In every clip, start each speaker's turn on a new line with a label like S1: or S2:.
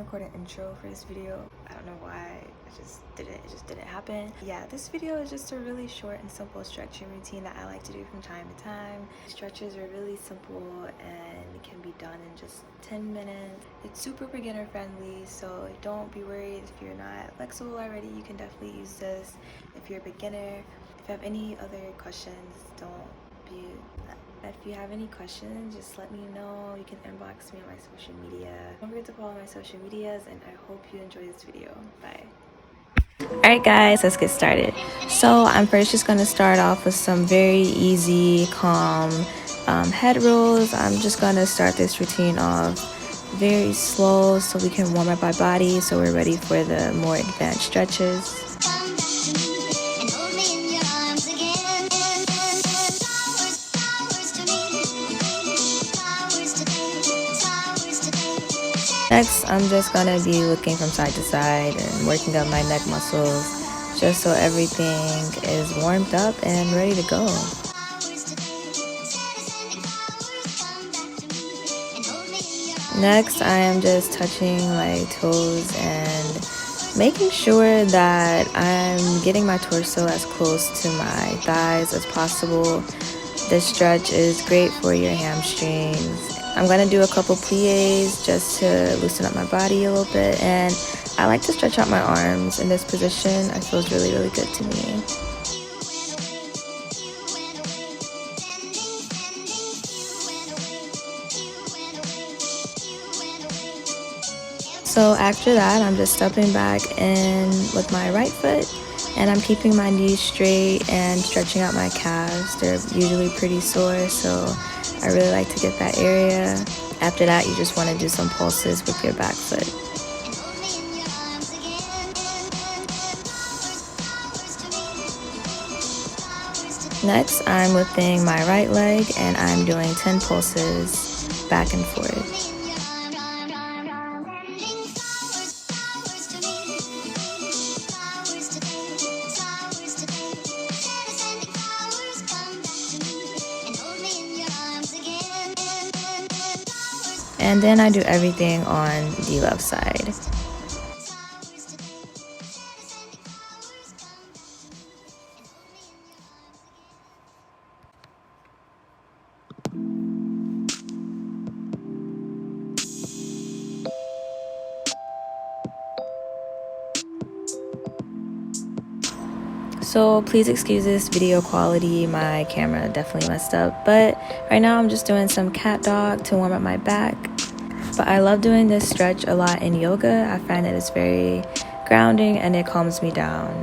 S1: record an intro for this video. I don't know why, it just didn't happen. Yeah, this video is just a really short and simple stretching routine that I like to do from time to time. Stretches are really simple and can be done in just 10 minutes. It's super beginner friendly, so don't be worried if you're not flexible already. You can definitely use this if you're a beginner. If you have any other questions, if you have any questions, just let me know. You can inbox me on my social media. Don't forget to follow my social medias, and I hope you enjoy this video. Bye. Alright guys, let's get started. So I'm first just going to start off with some very easy, calm head rolls. I'm just going to start this routine off very slow so we can warm up our body so we're ready for the more advanced stretches. Next, I'm just going to be looking from side to side and working up my neck muscles just so everything is warmed up and ready to go. Next, I am just touching my toes and making sure that I'm getting my torso as close to my thighs as possible. This stretch is great for your hamstrings. I'm going to do a couple plies just to loosen up my body a little bit, and I like to stretch out my arms in this position. It feels really, really good to me. So after that, I'm just stepping back in with my right foot, and I'm keeping my knees straight and stretching out my calves. They're usually pretty sore, so I really like to get that area. After that, you just want to do some pulses with your back foot. Next, I'm lifting my right leg and I'm doing 10 pulses back and forth. And then I do everything on the left side. So please excuse this video quality, my camera definitely messed up, but right now I'm just doing some cat dog to warm up my back. But I love doing this stretch a lot in yoga. I find that it's very grounding and it calms me down.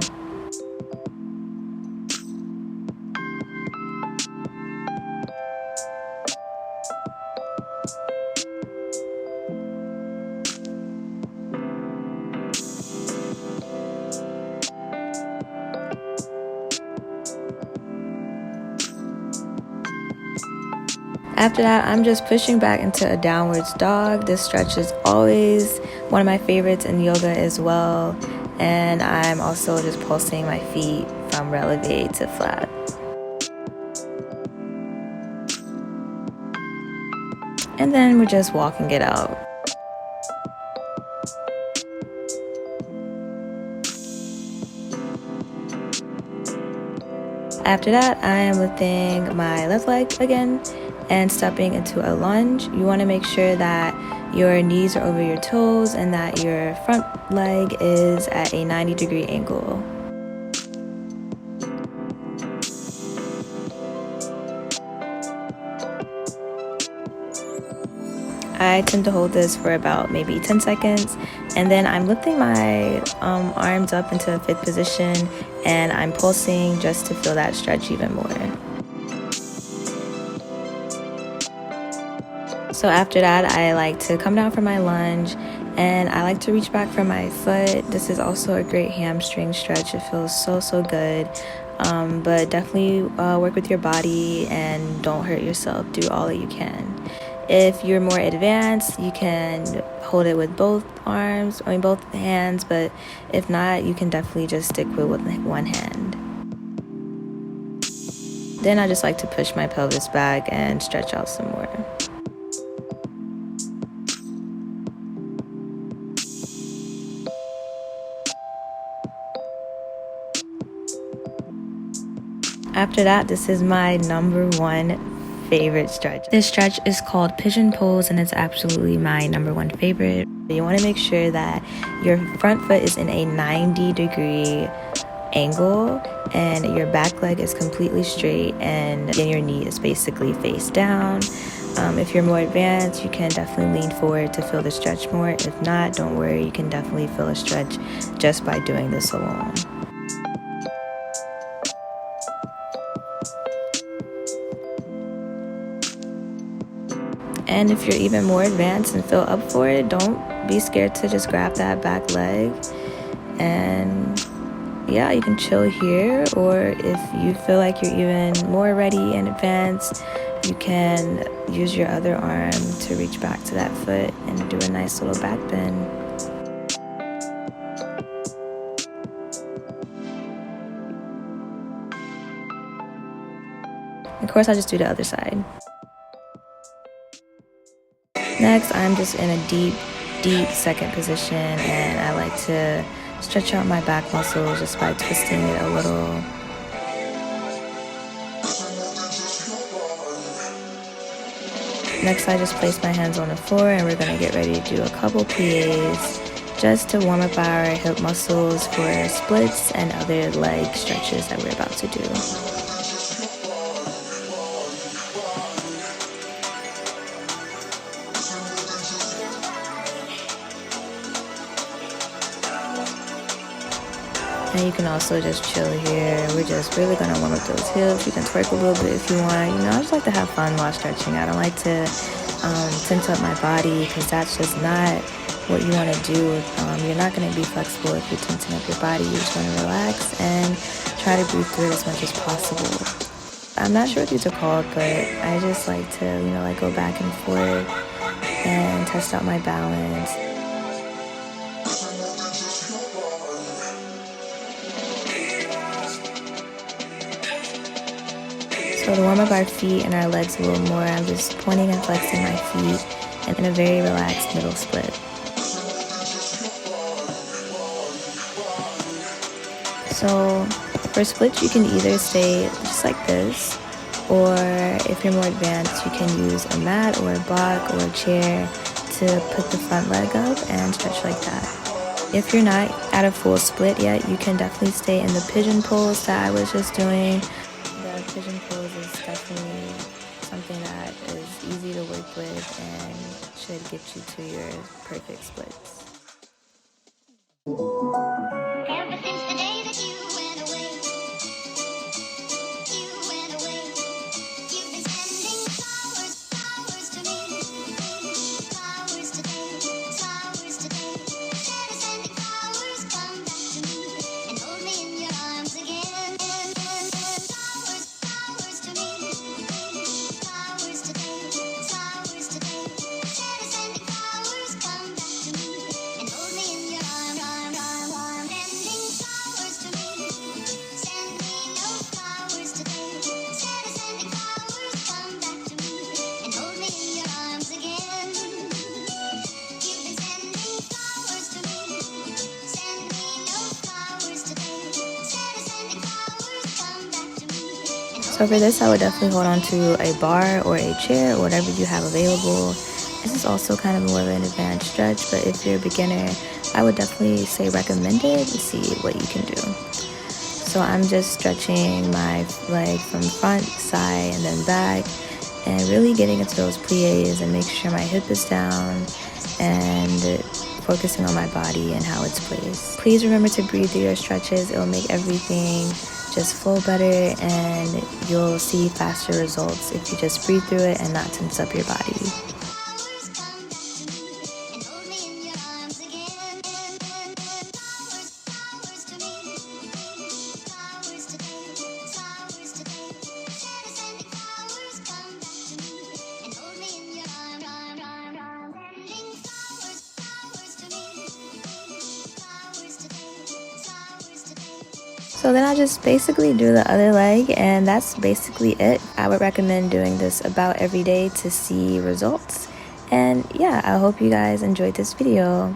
S1: After that, I'm just pushing back into a downwards dog. This stretch is always one of my favorites in yoga as well. And I'm also just pulsing my feet from releve to flat. And then we're just walking it out. After that, I am lifting my left leg again and stepping into a lunge. You want to make sure that your knees are over your toes and that your front leg is at a 90-degree angle. I tend to hold this for about maybe 10 seconds, and then I'm lifting my arms up into a fifth position and I'm pulsing just to feel that stretch even more. So after that, I like to come down from my lunge and I like to reach back from my foot. This is also a great hamstring stretch. It feels so good. But definitely work with your body and don't hurt yourself. Do all that you can. If you're more advanced, you can hold it with both hands, but if not, you can definitely just stick with one hand. Then I just like to push my pelvis back and stretch out some more. After that, this is my #1 favorite stretch. This stretch is called Pigeon Pose, and it's absolutely my #1 favorite. You want to make sure that your front foot is in a 90-degree angle and your back leg is completely straight, and then your knee is basically face down. If you're more advanced, you can definitely lean forward to feel the stretch more. If not, don't worry, you can definitely feel a stretch just by doing this alone. And if you're even more advanced and feel up for it, don't be scared to just grab that back leg. And yeah, you can chill here, or if you feel like you're even more ready and advanced, you can use your other arm to reach back to that foot and do a nice little back bend. Of course, I just do the other side. Next, I'm just in a deep second position, and I like to stretch out my back muscles just by twisting it a little. Next, I just place my hands on the floor, and we're gonna get ready to do a couple pliés just to warm up our hip muscles for splits and other leg stretches that we're about to do. And you can also just chill here. We're just really gonna warm up those hips. You can twerk a little bit if you want. You know, I just like to have fun while stretching. I don't like to tense up my body, because that's just not what you want to do. You're not gonna be flexible if you're tensing up your body. You just want to relax and try to breathe through it as much as possible. I'm not sure what these are called, but I just like to, you know, like go back and forth and test out my balance. So to warm up our feet and our legs a little more, I'm just pointing and flexing my feet and in a very relaxed middle split. So for splits, you can either stay just like this, or if you're more advanced, you can use a mat or a block or a chair to put the front leg up and stretch like that. If you're not at a full split yet, you can definitely stay in the pigeon pose that I was just doing. The pigeon pose is definitely something that is easy to work with and should get you to your perfect splits.
S2: Ever since the day that you went away, you've been sending flowers to me, flowers today, instead of sending flowers, come back to me and hold me in your arms again. Flowers to me, flowers today, instead of sending flowers, come back to me and hold me in your arms.
S1: So for this, I would definitely hold on to a bar or a chair or whatever you have available. This is also kind of more of an advanced stretch, but if you're a beginner, I would definitely say recommended to see what you can do. So I'm just stretching my leg from front, side, and then back, and really getting into those pliés and making sure my hip is down and focusing on my body and how it's placed. Please remember to breathe through your stretches. It will make everything just flow better, and you'll see faster results if you just breathe through it and not tense up your body. So then I just basically do the other leg, and that's basically it. I would recommend doing this about every day to see results. And yeah, I hope you guys enjoyed this video.